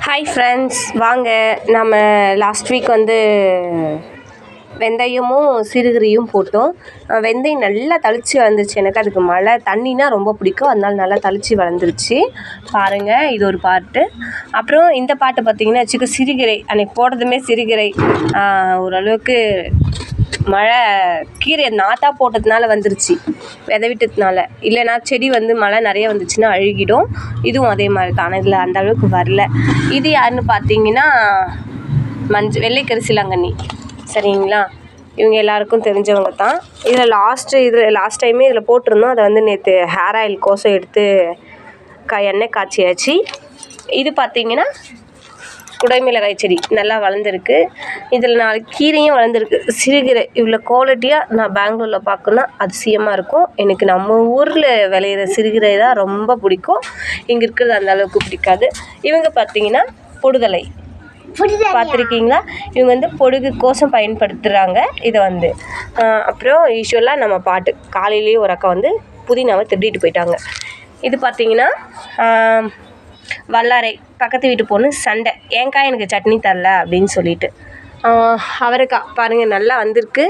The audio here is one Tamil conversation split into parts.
ஹாய் ஃப்ரெண்ட்ஸ், வாங்க நம்ம லாஸ்ட் வீக் வந்து வெந்தயமும் சிறுகீரையும் போட்டோம். வெந்தயம் நல்லா தளிர்ச்சி வளர்ந்துருச்சு. எனக்கு அதுக்கு மழை தண்ணினா ரொம்ப பிடிக்கும், அதனால நல்லா தளிர்ச்சி வளர்ந்துருச்சு. பாருங்கள், இது ஒரு பாட்டு. அப்புறம் இந்த பாட்டு பார்த்திங்கன்னா வச்சுக்க, சிறுகீரை அன்றைக்கி போட்டதுமே சிறுகீரை ஓரளவுக்கு மழை கீரை நாற்றா போட்டதுனால வந்துருச்சு, விதை விட்டதுனால. இல்லைனா செடி வந்து மழை நிறைய வந்துச்சுன்னா அழுகிடும். இதுவும் அதே மாதிரி தான், ஆனால் இதில் அந்த அளவுக்கு வரல. இது யாருன்னு பார்த்தீங்கன்னா வெள்ளை கரிசலாங்கண்ணி, சரிங்களா? இவங்க எல்லாருக்கும் தெரிஞ்சவங்க தான். இதில் லாஸ்ட் டைமே இதில் போட்டிருந்தோம். அதை வந்து நேற்று ஹேர் ஆயில் கோசம் எடுத்து எண்ணெய் காய்ச்சியாச்சு. இது பார்த்திங்கன்னா குடைமிளகாய் செடி நல்லா வளர்ந்துருக்கு. இதில் 4 கீரையும் வளர்ந்துருக்கு. சிறுகீரை இவ்வளோ குவாலிட்டியாக நான் பெங்களூரில் பார்க்கணுன்னா அதிசயமாக இருக்கும். எனக்கு நம்ம ஊரில் விளையிற சிறுகீரை தான் ரொம்ப பிடிக்கும். இங்கே இருக்கிறது அந்த அளவுக்கு பிடிக்காது. இவங்க பார்த்திங்கன்னா பொடுதலை பார்த்துருக்கீங்களா? இவங்க வந்து பொடுகு கோசம் பயன்படுத்துகிறாங்க இதை வந்து. அப்புறம் யூஸ்வலாக நம்ம பாட்டு காலையிலேயே ஒரு அக்கா வந்து புதினாவை திருடிட்டு போயிட்டாங்க. இது பார்த்திங்கன்னா வல்லாரை, பக்கத்து வீட்டு பொண்ணு சண்டை, ஏன்க்கா எனக்கு சட்னி தரல அப்படின்னு சொல்லிட்டு. அவரைக்காய் பாருங்கள் நல்லா வந்திருக்கு.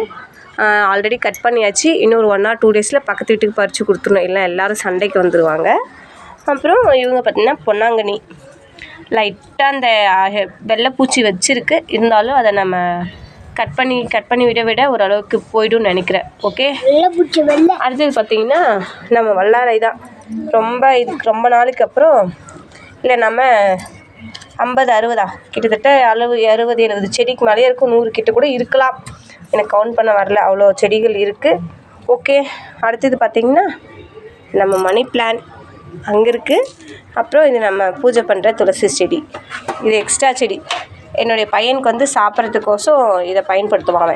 ஆல்ரெடி கட் பண்ணியாச்சு. இன்னொரு 1 or 2 days பக்கத்து வீட்டுக்கு பறித்து கொடுத்துடணும், இல்லை எல்லோரும் சண்டைக்கு வந்துடுவாங்க. அப்புறம் இவங்க பார்த்திங்கன்னா பொன்னாங்கண்ணி, லைட்டாக அந்த வெள்ளைப்பூச்சி வச்சுருக்கு, இருந்தாலும் அதை நம்ம கட் பண்ணி விட ஓரளவுக்கு போய்டும்னு நினைக்கிறேன். ஓகே, அடுத்தது பார்த்திங்கன்னா நம்ம வல்லாரை தான். ரொம்ப நாளைக்கு அப்புறம், இல்லை நம்ம 50-60 கிட்டத்தட்ட அளவு 60-70 செடிக்கு மேலேயே இருக்கும். 100 கிட்ட கூட இருக்கலாம், எனக்கு கவுண்ட் பண்ண வரல, அவ்வளோ செடிகள் இருக்குது. ஓகே, அடுத்தது பார்த்திங்கன்னா நம்ம மணி பிளான்ட் அங்கே இருக்குது. அப்புறம் இது நம்ம பூஜை பண்ணுற துளசி செடி. இது எக்ஸ்ட்ரா செடி, என்னுடைய பையனுக்கு வந்து சாப்பிட்றதுக்கோசம் இதை பயன்படுத்துவாங்க.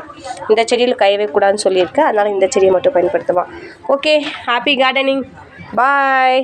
இந்த செடியில் கை வைக்கக்கூடாதுன்னு சொல்லியிருக்கேன், அதனால் இந்த செடியை மட்டும் பயன்படுத்துவான். ஓகே, ஹாப்பி கார்டனிங், பாய்.